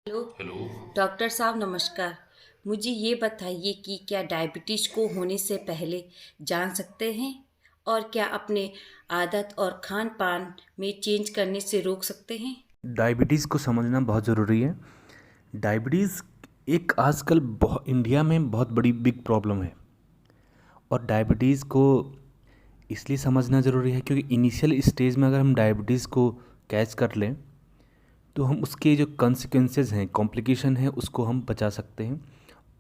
Hello. Hello. Doctor साहब नमस्कार। मुझे ये बताइए कि क्या डायबिटीज़ को होने से पहले जान सकते हैं और क्या अपने आदत और खान पान में चेंज करने से रोक सकते हैं। डायबिटीज़ को समझना बहुत ज़रूरी है। डायबिटीज़ एक आजकल इंडिया में बहुत बड़ी बिग प्रॉब्लम है। और डायबिटीज़ को इसलिए समझना ज़रूरी है क्योंकि इनिशियल स्टेज में अगर हम डायबिटीज़ को कैच कर लें तो हम उसके जो कॉन्सिक्वेंसेस हैं, कॉम्प्लिकेशन है, उसको हम बचा सकते हैं।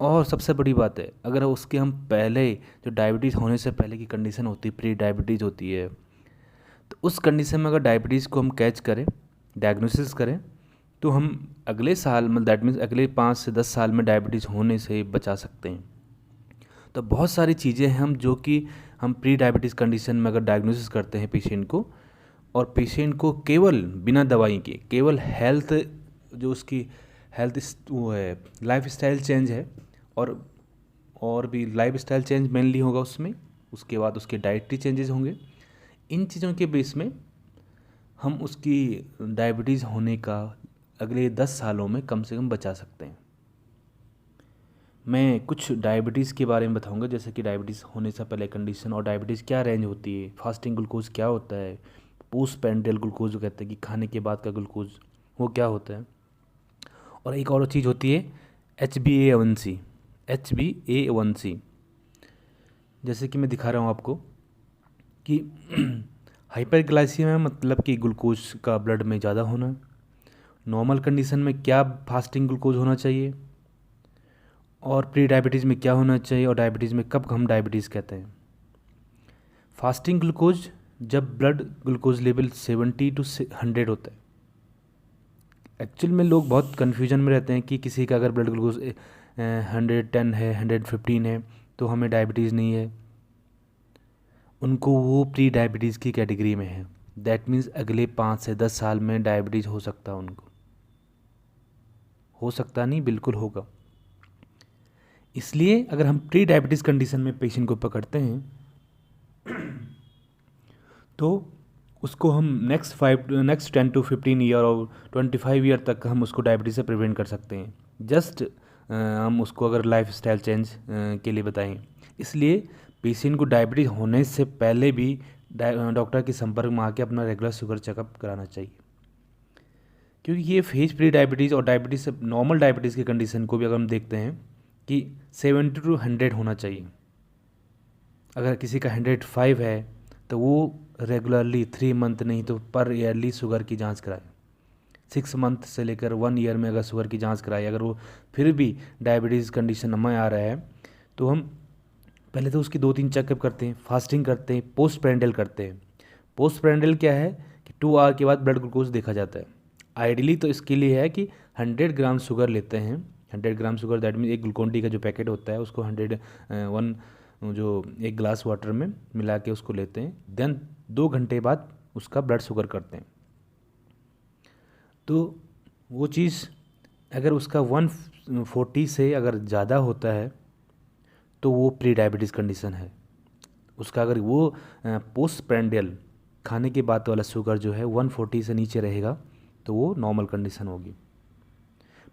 और सबसे बड़ी बात है, अगर उसके हम पहले जो डायबिटीज़ होने से पहले की कंडीशन होती है, प्री डायबिटीज़ होती है, तो उस कंडीशन में अगर डायबिटीज़ को हम कैच करें, डायग्नोसिस करें, तो हम अगले साल मतलब दैट मीन्स अगले 5 से 10 साल में डायबिटीज़ होने से बचा सकते हैं। तो बहुत सारी चीज़ें हैं हम जो कि हम प्री डायबिटीज़ कंडीशन में अगर डायग्नोसिस करते हैं पेशेंट को, और पेशेंट को केवल बिना दवाई के, केवल हेल्थ जो उसकी वो है, लाइफ स्टाइल चेंज है, और और भी लाइफ स्टाइल चेंज मेनली होगा उसमें, उसके बाद उसके डाइटरी चेंजेस होंगे। इन चीज़ों के बेस में हम उसकी डायबिटीज़ होने का अगले 10 सालों में कम से कम बचा सकते हैं। मैं कुछ डायबिटीज़ के बारे में बताऊंगा, जैसे कि डायबिटीज़ होने से पहले कंडीशन, और डायबिटीज़ क्या रेंज होती है, फास्टिंग ग्लूकोज क्या होता है, पोस्ट पेंडियल ग्लूकोज जो कहते हैं कि खाने के बाद का ग्लूकोज, वो क्या होता है। और एक और चीज़ होती है HbA1c। HbA1c जैसे कि मैं दिखा रहा हूँ आपको कि हाइपरग्लाइसीमिया मतलब कि ग्लूकोज का ब्लड में ज़्यादा होना। नॉर्मल कंडीशन में क्या फास्टिंग ग्लूकोज होना चाहिए, और प्री डायबिटीज़ में क्या होना चाहिए, और डायबिटीज़ में कब हम डायबिटीज़ कहते हैं। फास्टिंग ग्लूकोज जब ब्लड ग्लूकोज लेवल 70 to 100 होता है। एक्चुअल में लोग बहुत कन्फ्यूजन में रहते हैं कि किसी का अगर ब्लड ग्लूकोज 110 है, 115 है, तो हमें डायबिटीज़ नहीं है। उनको वो प्री डायबिटीज़ की कैटेगरी में है। दैट मीन्स अगले 5 से 10 साल में डायबिटीज़ हो सकता है उनको। हो सकता नहीं, बिल्कुल होगा। इसलिए अगर हम प्री डायबिटीज़ कंडीशन में पेशेंट को पकड़ते हैं तो उसको हम नेक्स्ट 10 to 15 ईयर और 25 ईयर तक हम उसको डायबिटीज़ से प्रिवेंट कर सकते हैं। जस्ट हम उसको अगर लाइफ स्टाइल चेंज के लिए बताएं। इसलिए पेशेंट को डायबिटीज़ होने से पहले भी डॉक्टर के संपर्क में आके अपना रेगुलर शुगर चेकअप कराना चाहिए, क्योंकि ये फेज प्री डायबिटीज़ और डायबिटीज़ से नॉर्मल डायबिटीज़ की कंडीशन को भी अगर हम देखते हैं कि 70 to 100 होना चाहिए। अगर किसी का 105 है तो वो रेगुलरली 3 मंथ नहीं तो पर ईयरली शुगर की जांच कराए। 6 मंथ से लेकर 1 ईयर में अगर शुगर की जांच कराए, अगर वो फिर भी डायबिटीज़ कंडीशन में आ रहा है, तो हम पहले तो उसकी 2-3 चेकअप करते हैं, फास्टिंग करते हैं, पोस्ट प्रेंडल करते हैं। पोस्ट प्रेंडल क्या है कि 2 आवर के बाद ब्लड ग्लूकोज देखा जाता है। आइडियली तो इसके लिए है कि 100 ग्राम शुगर लेते हैं। 100 ग्राम शुगर दैट मीन एक ग्लूकोन डी का जो पैकेट होता है उसको 101 जो एक ग्लास वाटर में मिला के उसको लेते हैं। देन 2 घंटे बाद उसका ब्लड शुगर करते हैं। तो वो चीज़ अगर उसका 140 से अगर ज़्यादा होता है तो वो प्री डायबिटीज़ कंडीशन है उसका। अगर वो पोस्ट प्रेंडियल खाने के बाद वाला शुगर जो है 140 से नीचे रहेगा तो वो नॉर्मल कंडीशन होगी।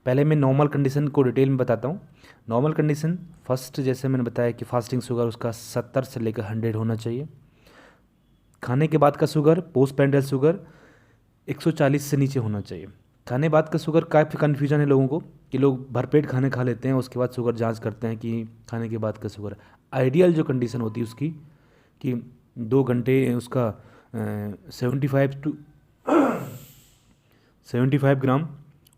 पहले मैं नॉर्मल कंडीशन को डिटेल में बताता हूँ। नॉर्मल कंडीशन फर्स्ट, जैसे मैंने बताया कि फास्टिंग शुगर उसका 70 से लेकर 100 होना चाहिए। खाने के बाद का शुगर, पोस्ट पेंडल शुगर 140 से नीचे होना चाहिए। खाने बाद का शुगर काफ़ी कन्फ्यूजन है लोगों को कि लोग भरपेट खाने खा लेते हैं, उसके बाद शुगर जांच करते हैं कि खाने के बाद का शुगर। आइडियल जो कंडीशन होती है उसकी कि 2 घंटे उसका 75 ग्राम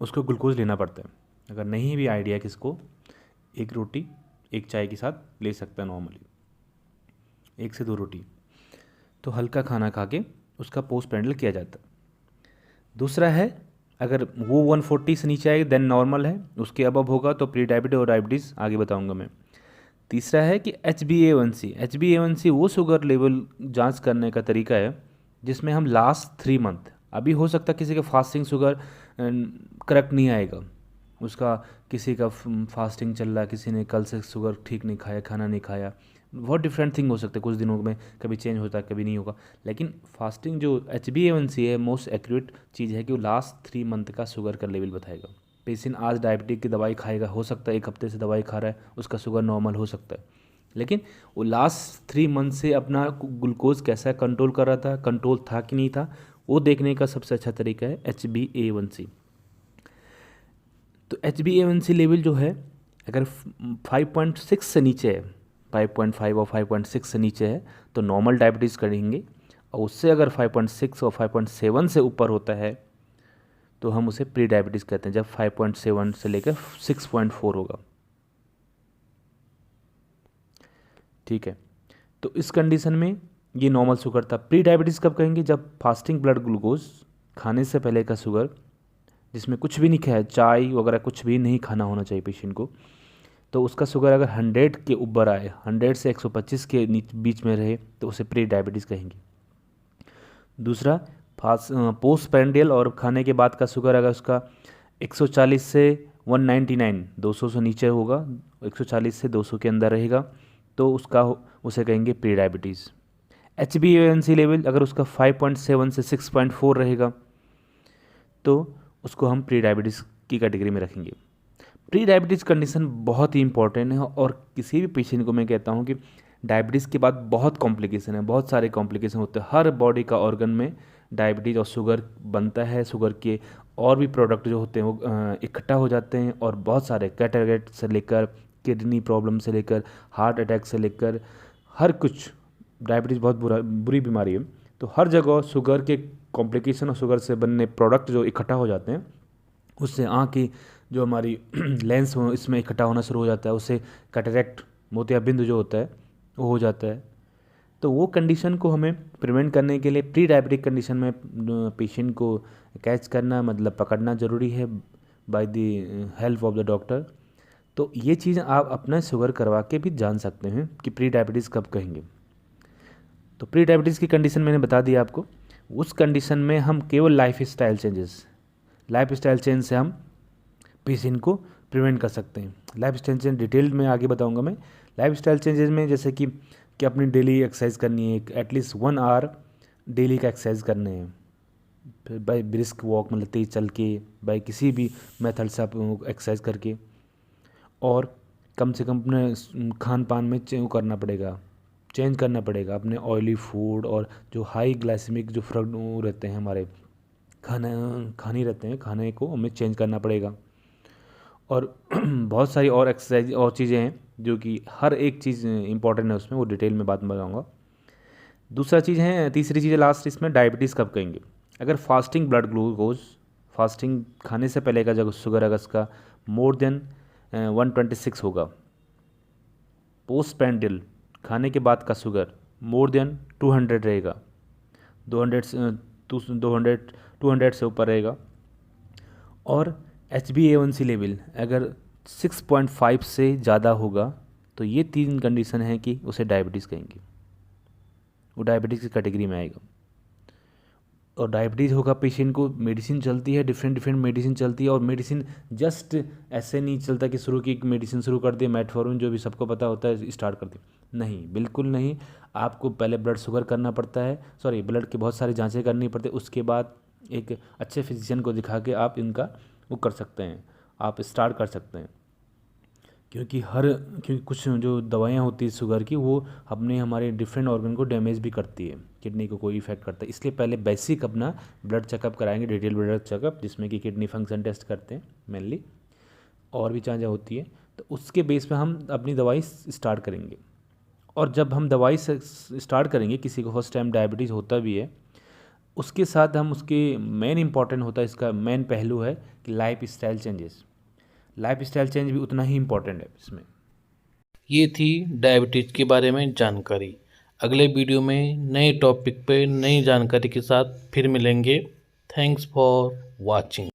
उसको ग्लूकोज लेना पड़ता है। अगर नहीं भी आइडिया किसको, एक रोटी एक चाय के साथ ले सकता है नॉर्मली, 1 से 2 रोटी, तो हल्का खाना खा के उसका पोस्ट पेंडल किया जाता है। दूसरा है, अगर वो 140 से नीचे आएगा देन नॉर्मल है, उसके अबव होगा तो प्री डायबिटीज और डायबिटीज़ आगे बताऊंगा मैं। तीसरा है कि HbA1c। HbA1c वो शुगर लेवल जांच करने का तरीका है जिसमें हम लास्ट 3 मंथ, अभी हो सकता है किसी का फास्टिंग शुगर करेक्ट नहीं आएगा, उसका किसी का फास्टिंग चल रहा है, किसी ने कल से शुगर ठीक नहीं खाया, खाना नहीं खाया, बहुत डिफरेंट थिंग हो सकते हैं, कुछ दिनों में कभी चेंज होता है कभी नहीं होगा। लेकिन फास्टिंग जो HbA1c है मोस्ट एक्यूरेट चीज़ है कि वो लास्ट 3 मंथ का शुगर का लेवल बताएगा। पेशेंट आज डायबिटीज की दवाई खाएगा, हो सकता है 1 हफ्ते से दवाई खा रहा है, उसका शुगर नॉर्मल हो सकता है, लेकिन वो लास्ट 3 मंथ से अपना ग्लूकोज कैसा कंट्रोल कर रहा था, कंट्रोल था कि नहीं था, वो देखने का सबसे अच्छा तरीका है HbA1c। तो HbA1c लेवल जो है अगर 5.6 से नीचे है, 5.5 और 5.6 से नीचे है तो नॉर्मल डायबिटीज़ करेंगे, और उससे अगर 5.6 और 5.7 से ऊपर होता है तो हम उसे प्री डायबिटीज़ कहते हैं, जब 5.7 से लेकर 6.4 होगा। ठीक है, तो इस कंडीशन में ये नॉर्मल शुगर था। प्री डायबिटीज़ कब कहेंगे? जब फास्टिंग ब्लड ग्लूकोज, खाने से पहले का शुगर, जिसमें कुछ भी नहीं खाया, चाय वगैरह कुछ भी नहीं खाना होना चाहिए पेशेंट को, तो उसका शुगर अगर 100 के ऊपर आए, 100 से 125 के बीच में रहे तो उसे प्री डायबिटीज़ कहेंगे। दूसरा, पोस्ट पैंडियल और खाने के बाद का शुगर अगर उसका 140 से 199, 200 से नीचे होगा, 140 से 200 के अंदर रहेगा तो उसे कहेंगे प्री डायबिटीज़। HbA1c लेवल अगर उसका 5.7 से 6.4 रहेगा तो उसको हम प्री डायबिटीज़ की कैटेगरी में रखेंगे। प्री डायबिटीज़ कंडीशन बहुत ही इंपॉर्टेंट है, और किसी भी पेशेंट को मैं कहता हूँ कि डायबिटीज़ के बाद बहुत कॉम्प्लिकेशन है, बहुत सारे कॉम्प्लिकेशन होते हैं। हर बॉडी का ऑर्गन में डायबिटीज़ और शुगर बनता है, शुगर के और भी प्रोडक्ट जो होते हैं वो इकट्ठा हो जाते हैं, और बहुत सारे कैटरेक्ट से लेकर किडनी प्रॉब्लम से लेकर हार्ट अटैक से लेकर हर कुछ, डायबिटीज़ बहुत बुरी बीमारी है। तो हर जगह शुगर के कॉम्प्लिकेशन और शुगर से बनने प्रोडक्ट जो इकट्ठा हो जाते हैं, उससे आँख की जो हमारी लेंस हो इसमें इकट्ठा होना शुरू हो जाता है, उससे कैटरेक्ट, मोतियाबिंद जो होता है वो हो जाता है। तो वो कंडीशन को हमें प्रिवेंट करने के लिए प्री डायबिटिक कंडीशन में पेशेंट को कैच करना, मतलब पकड़ना ज़रूरी है by the help of the doctor. तो ये चीज़ आप अपना शुगर करवा के भी जान सकते हैं कि प्री डायबिटीज़ कब कहेंगे। तो प्री डायबिटीज़ की कंडीशन मैंने बता दी आपको। उस कंडीशन में हम केवल लाइफ स्टाइल चेंज से हम पेशेंट को प्रिवेंट कर सकते हैं। लाइफ स्टाइल चेंज डिटेल में आगे बताऊंगा मैं। लाइफ स्टाइल चेंजेस में जैसे कि अपनी डेली एक्सरसाइज करनी है, एटलीस्ट 1 आवर डेली का एक्सरसाइज करने हैं, फिर बाय ब्रिस्क वॉक, मतलब तेज चल के, बाय किसी भी मेथड से आप एक्सरसाइज करके, और कम से कम अपने खान पान में चेंज करना पड़ेगा अपने ऑयली फूड, और जो हाई ग्लाइसेमिक जो फूड रहते हैं हमारे खाने रहते हैं, खाने को हमें चेंज करना पड़ेगा। और बहुत सारी और एक्सरसाइज और चीज़ें हैं जो कि हर एक चीज़ इंपॉर्टेंट है उसमें, वो डिटेल में बाद में बताऊँगा। तीसरी चीज़ है लास्ट इसमें, डायबिटीज़ कब कहेंगे? अगर फास्टिंग ब्लड ग्लूकोज, फास्टिंग खाने से पहले का जब शुगर अगर उसका मोर देन 126 होगा, पोस्ट पैंडियल खाने के बाद का शुगर मोर देन 200 रहेगा, 200 से ऊपर रहेगा, और HbA1c लेवल अगर 6.5 से ज़्यादा होगा, तो ये 3 कंडीशन है कि उसे डायबिटीज़ कहेंगे, वो डायबिटीज़ की कैटेगरी में आएगा। और डायबिटीज़ होगा पेशेंट को, मेडिसिन चलती है, डिफरेंट मेडिसिन चलती है, और मेडिसिन जस्ट ऐसे नहीं चलता कि शुरू की मेडिसिन शुरू कर दिए, मेटफॉर्मिन जो भी सबको पता होता है स्टार्ट कर दिए, नहीं, बिल्कुल नहीं। आपको पहले ब्लड शुगर करना पड़ता है, ब्लड के बहुत सारी जाँचें करनी पड़ती है, उसके बाद एक अच्छे फिजिशियन को दिखा के आप इनका वो कर सकते हैं, आप स्टार्ट कर सकते हैं। क्योंकि कुछ जो दवाइयाँ होती है शुगर की, वो हमारे डिफरेंट ऑर्गन को डैमेज भी करती है, किडनी को कोई इफेक्ट करता है, इसलिए पहले बेसिक अपना ब्लड चेकअप कराएंगे, डिटेल ब्लड चेकअप, जिसमें कि किडनी फंक्शन टेस्ट करते हैं मेनली, और भी चीज़ें होती है। तो उसके बेस पे हम अपनी दवाई स्टार्ट करेंगे। और जब हम दवाई से स्टार्ट करेंगे, किसी को फर्स्ट टाइम डायबिटीज़ होता भी है, उसके साथ हम उसके मेन इंपॉर्टेंट होता है, इसका मेन पहलू है कि लाइफ स्टाइल चेंज भी उतना ही इम्पोर्टेंट है इसमें। ये थी डायबिटीज़ के बारे में जानकारी। अगले वीडियो में नए टॉपिक पे नई जानकारी के साथ फिर मिलेंगे। Thanks for watching.